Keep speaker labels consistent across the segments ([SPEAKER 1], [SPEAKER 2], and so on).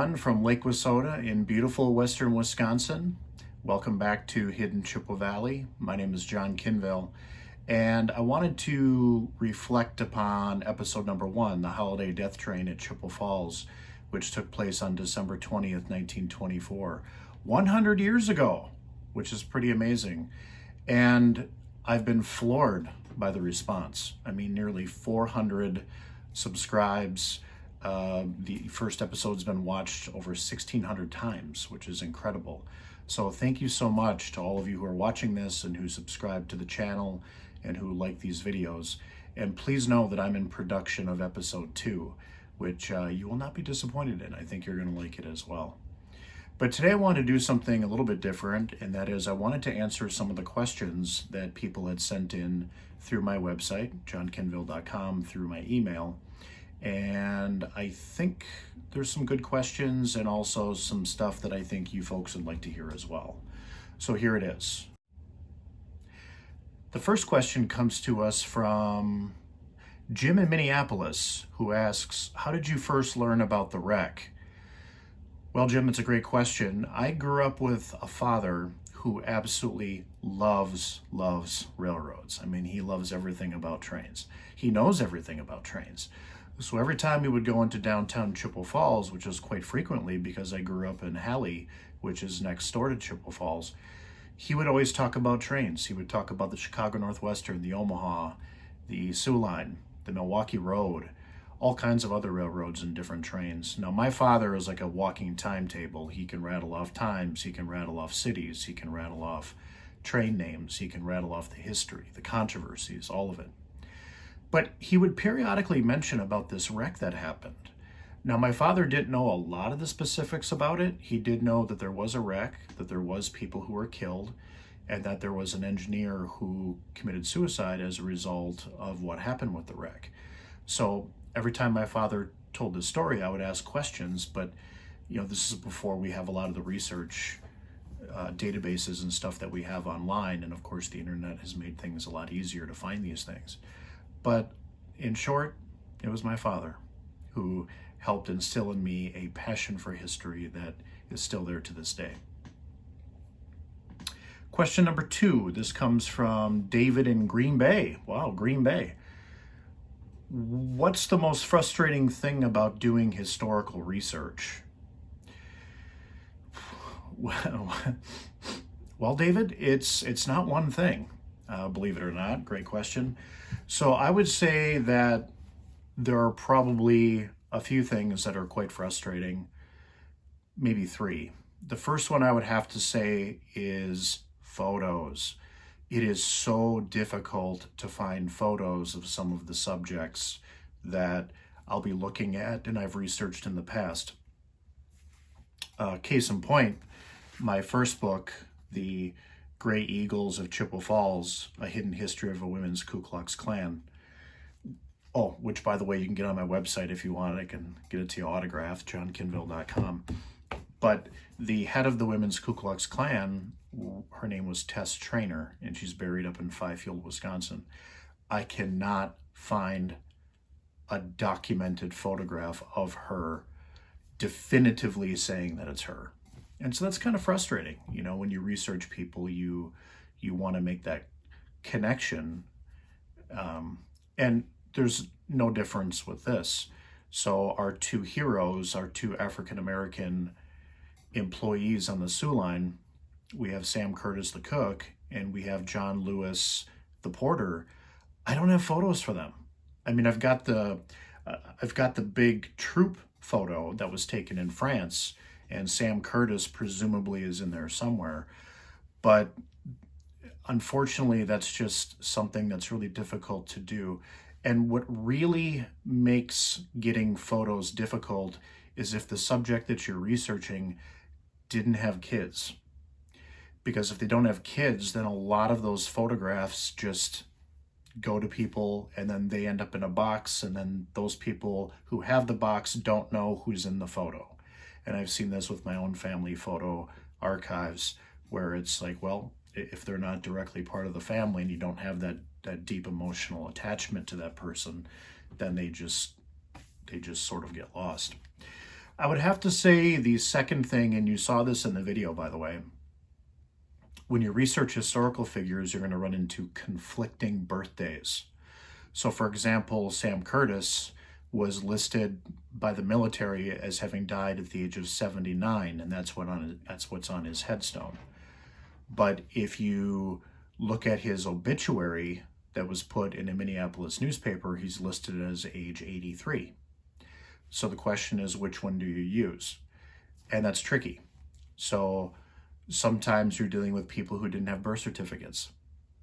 [SPEAKER 1] everyone from Lake Wissota in beautiful western Wisconsin. Welcome back to Hidden Chippewa Valley. My name is John Kinville, and I wanted to reflect upon episode number 1, the holiday death train at Chippewa Falls, which took place on December 20th, 1924, 100 years ago, which is pretty amazing. And I've been floored by the response. I mean, nearly 400 subscribes. The first episode's been watched over 1,600 times, which is incredible. So thank you so much to all of you who are watching this and who subscribe to the channel and who like these videos. And please know that I'm in production of episode 2, which you will not be disappointed in. I think you're going to like it as well. But today I want to do something a little bit different, and that is I wanted to answer some of the questions that people had sent in through my website, johnkinville.com, through my email. And I think there's some good questions and also some stuff that I think you folks would like to hear as well. So here it is. The first question comes to us from Jim in Minneapolis, who asks, how did you first learn about the wreck? Well, Jim, it's a great question. I grew up with a father who absolutely loves railroads. I mean, he loves everything about trains. He knows everything about trains. So every time he would go into downtown Chippewa Falls, which is quite frequently because I grew up in Halley, which is next door to Chippewa Falls, he would always talk about trains. He would talk about the Chicago Northwestern, the Omaha, the Sioux Line, the Milwaukee Road, all kinds of other railroads and different trains. Now, my father is like a walking timetable. He can rattle off times, he can rattle off cities, he can rattle off train names, he can rattle off the history, the controversies, all of it. But he would periodically mention about this wreck that happened. Now, my father didn't know a lot of the specifics about it. He did know that there was a wreck, that there was people who were killed, and that there was an engineer who committed suicide as a result of what happened with the wreck. So every time my father told this story, I would ask questions, but this is before we have a lot of the research databases and stuff that we have online, and of course the internet has made things a lot easier to find these things. But in short, it was my father who helped instill in me a passion for history that is still there to this day. Question number 2, this comes from David in Green Bay. Wow, Green Bay. What's the most frustrating thing about doing historical research? Well, David, it's not one thing, believe it or not. Great question. So I would say that there are probably a few things that are quite frustrating, maybe 3. The first one I would have to say is photos. It is so difficult to find photos of some of the subjects that I'll be looking at and I've researched in the past. Case in point, my first book, The Gray Eagles of Chippewa Falls, A Hidden History of a Women's Ku Klux Klan. Oh, which, by the way, you can get on my website if you want. I can get it to you autographed, johnkinville.com. But the head of the Women's Ku Klux Klan, her name was Tess Trainer, and she's buried up in Fifield, Wisconsin. I cannot find a documented photograph of her definitively saying that it's her. And so that's kind of frustrating. When you research people, you want to make that connection. And there's no difference with this. So our 2 heroes, our 2 African-American employees on the Sioux Line, we have Sam Curtis, the cook, and we have John Lewis, the porter. I don't have photos for them. I mean, I've got the big troop photo that was taken in France, and Sam Curtis presumably is in there somewhere. But unfortunately, that's just something that's really difficult to do. And what really makes getting photos difficult is if the subject that you're researching didn't have kids. Because if they don't have kids, then a lot of those photographs just go to people and then they end up in a box, and then those people who have the box don't know who's in the photo. And I've seen this with my own family photo archives where it's like, well, if they're not directly part of the family and you don't have that deep emotional attachment to that person, then they just sort of get lost. I would have to say the second thing, and you saw this in the video, by the way, when you research historical figures, you're going to run into conflicting birthdays. So for example, Sam Curtis was listed by the military as having died at the age of 79, and that's what's on his headstone. But if you look at his obituary that was put in a Minneapolis newspaper, he's listed as age 83. So the question is, which one do you use? And that's tricky. So sometimes you're dealing with people who didn't have birth certificates,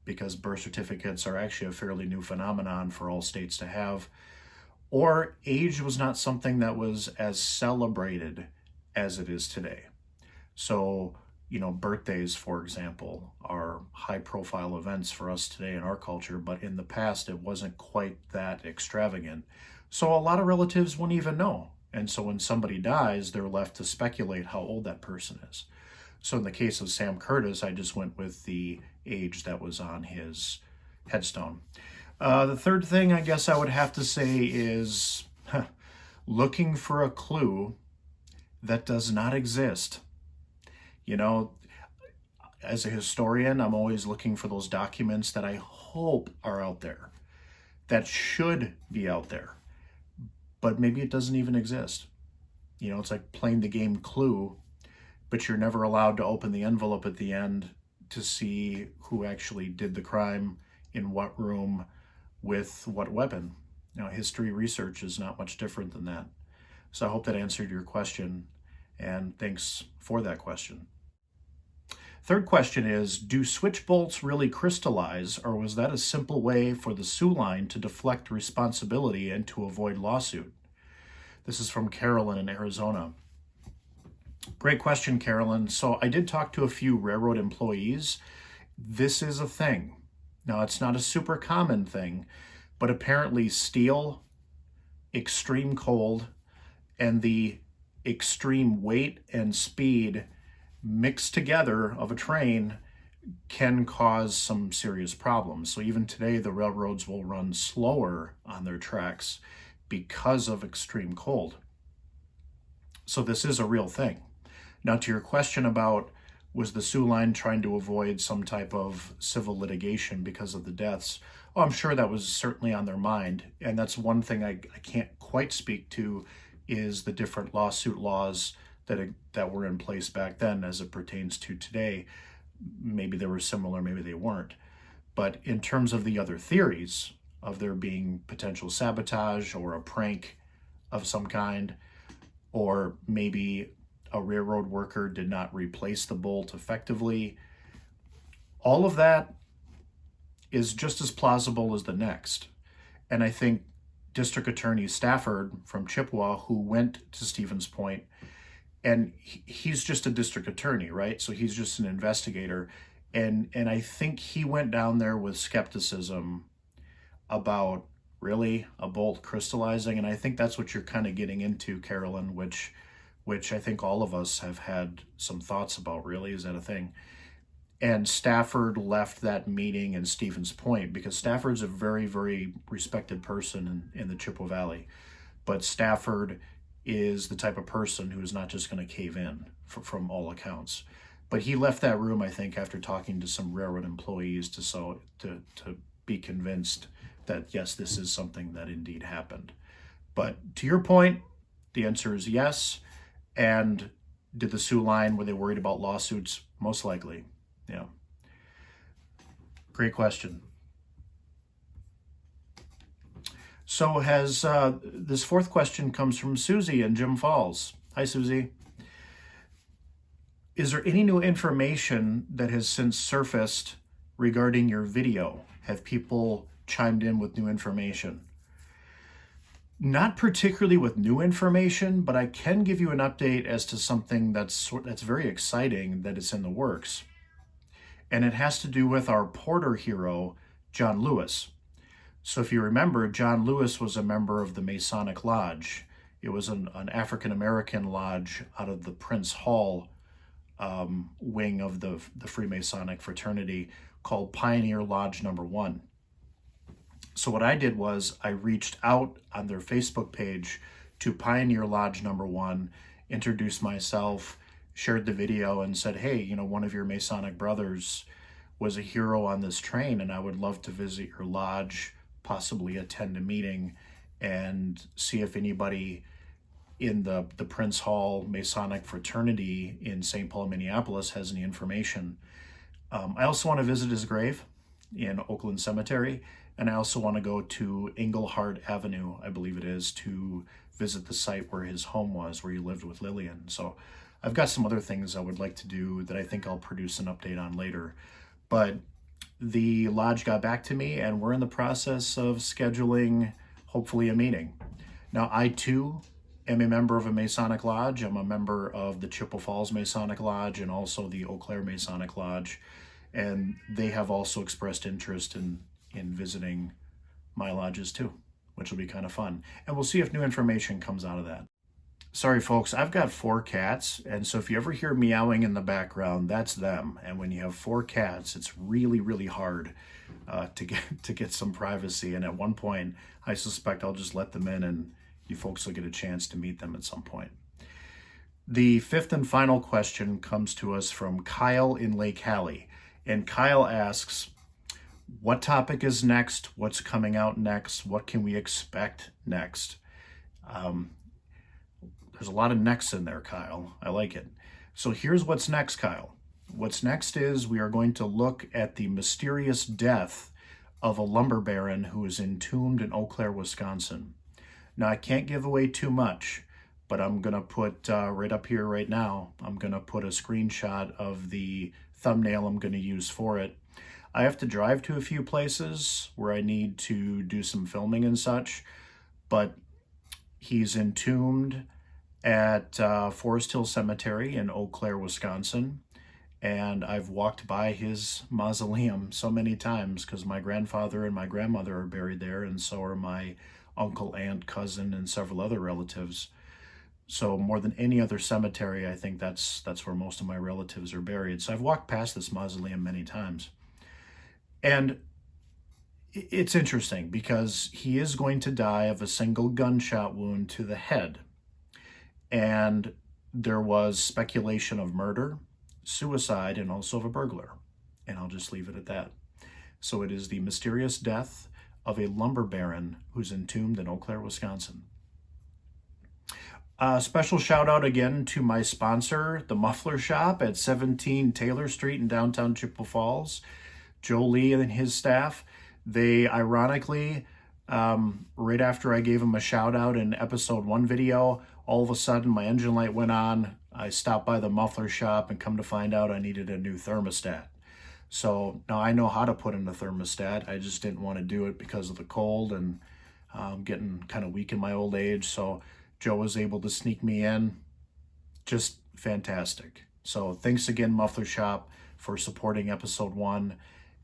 [SPEAKER 1] because birth certificates are actually a fairly new phenomenon for all states to have. Or age was not something that was as celebrated as it is today. So, birthdays, for example, are high-profile events for us today in our culture, but in the past, it wasn't quite that extravagant. So a lot of relatives wouldn't even know. And so when somebody dies, they're left to speculate how old that person is. So in the case of Sam Curtis, I just went with the age that was on his headstone. The third thing I guess I would have to say is looking for a clue that does not exist. As a historian, I'm always looking for those documents that I hope are out there, that should be out there, but maybe it doesn't even exist. It's like playing the game Clue, but you're never allowed to open the envelope at the end to see who actually did the crime, in what room, with what weapon. History research is not much different than that. So I hope that answered your question, and thanks for that question. Third question is, do switch bolts really crystallize, or was that a simple way for the Sioux line to deflect responsibility and to avoid lawsuit? This is from Carolyn in Arizona. Great question, Carolyn. So I did talk to a few railroad employees. This is a thing. Now, it's not a super common thing, but apparently steel, extreme cold, and the extreme weight and speed mixed together of a train can cause some serious problems. So even today, the railroads will run slower on their tracks because of extreme cold. So this is a real thing. Now, to your question about, was the Sioux line trying to avoid some type of civil litigation because of the deaths? Oh, I'm sure that was certainly on their mind. And that's one thing I can't quite speak to, is the different lawsuit laws that were in place back then as it pertains to today. Maybe they were similar, maybe they weren't. But in terms of the other theories of there being potential sabotage or a prank of some kind, or maybe a railroad worker did not replace the bolt effectively, all of that is just as plausible as the next. And I think District Attorney Stafford from Chippewa, who went to Stevens Point, and he's just a district attorney, right? So he's just an investigator. And I think he went down there with skepticism about, really, a bolt crystallizing? And I think that's what you're kind of getting into, Carolyn, which I think all of us have had some thoughts about. Really, is that a thing? And Stafford left that meeting in Stevens Point because Stafford's a very, very respected person in the Chippewa Valley. But Stafford is the type of person who is not just going to cave in from all accounts. But he left that room, I think, after talking to some railroad employees to be convinced that, yes, this is something that indeed happened. But to your point, the answer is yes. And did the Sioux line, were they worried about lawsuits? Most likely, yeah. Great question. So this fourth question comes from Susie in Jim Falls. Hi, Susie. Is there any new information that has since surfaced regarding your video? Have people chimed in with new information? Not particularly with new information, but I can give you an update as to something that's very exciting that it's in the works. And it has to do with our Porter hero, John Lewis. So if you remember, John Lewis was a member of the Masonic Lodge. It was an African-American lodge out of the Prince Hall wing of the Freemasonic fraternity called Pioneer Lodge Number 1. So what I did was I reached out on their Facebook page to Pioneer Lodge number 1, introduced myself, shared the video, and said, hey, you know, one of your Masonic brothers was a hero on this train, and I would love to visit your lodge, possibly attend a meeting, and see if anybody in the Prince Hall Masonic fraternity in St. Paul, Minneapolis has any information. I also want to visit his grave in Oakland Cemetery, and I also want to go to Englehart Avenue, I believe it is, to visit the site where his home was, where he lived with Lillian. So I've got some other things I would like to do that I think I'll produce an update on later. But the lodge got back to me, and we're in the process of scheduling, hopefully, a meeting. Now, I too am a member of a Masonic Lodge. I'm a member of the Chippewa Falls Masonic Lodge and also the Eau Claire Masonic Lodge. And they have also expressed interest in visiting my lodges too, which will be kind of fun. And we'll see if new information comes out of that. Sorry, folks, I've got 4 cats, and so if you ever hear meowing in the background, that's them. And when you have 4 cats, it's really, really hard to get some privacy. And at one point, I suspect I'll just let them in, and you folks will get a chance to meet them at some point. The 5th and final question comes to us from Kyle in Lake Hallie. And Kyle asks, what topic is next? What's coming out next? What can we expect next? There's a lot of next in there, Kyle. I like it. So here's what's next, Kyle. What's next is we are going to look at the mysterious death of a lumber baron who is entombed in Eau Claire, Wisconsin. Now, I can't give away too much, but I'm going to put right up here right now, I'm going to put a screenshot of the thumbnail I'm going to use for it. I have to drive to a few places where I need to do some filming and such, but he's entombed at Forest Hill Cemetery in Eau Claire, Wisconsin. And I've walked by his mausoleum so many times because my grandfather and my grandmother are buried there, and so are my uncle, aunt, cousin, and several other relatives. So more than any other cemetery, I think that's where most of my relatives are buried. So I've walked past this mausoleum many times. And it's interesting because he is going to die of a single gunshot wound to the head. And there was speculation of murder, suicide, and also of a burglar. And I'll just leave it at that. So it is the mysterious death of a lumber baron who's entombed in Eau Claire, Wisconsin. Special shout out again to my sponsor, the Muffler Shop at 17 Taylor Street in downtown Chippewa Falls. Joe Lee and his staff, they ironically, right after I gave him a shout out in episode 1 video, all of a sudden my engine light went on. I stopped by the Muffler Shop and come to find out I needed a new thermostat. So now I know how to put in a thermostat. I just didn't want to do it because of the cold and getting kind of weak in my old age. So Joe was able to sneak me in. Just fantastic. So thanks again, Muffler Shop, for supporting episode 1.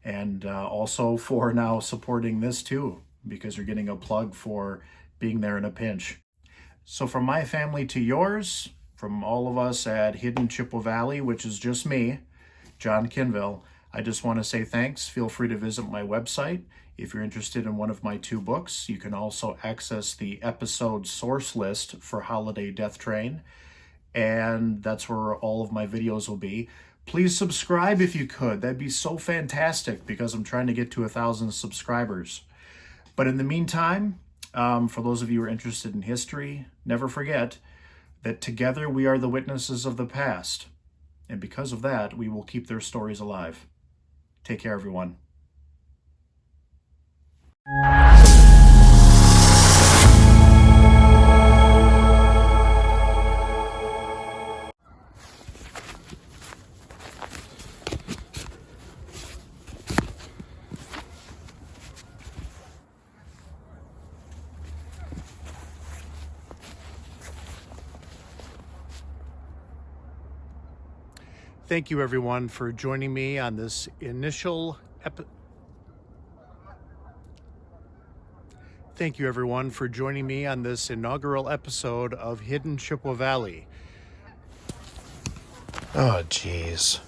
[SPEAKER 1] And also for now supporting this too, because you're getting a plug for being there in a pinch. So from my family to yours, from all of us at Hidden Chippewa Valley, which is just me, John Kinville, I just want to say thanks. Feel free to visit my website. If you're interested in one of my 2 books, you can also access the episode source list for Holiday Death Train. And that's where all of my videos will be. Please subscribe if you could. That'd be so fantastic because I'm trying to get to 1,000 subscribers. But in the meantime, for those of you who are interested in history, never forget that together we are the witnesses of the past. And because of that, we will keep their stories alive. Take care, everyone. Thank you, everyone, for joining me on this inaugural episode of Hidden Chippewa Valley. Oh, geez.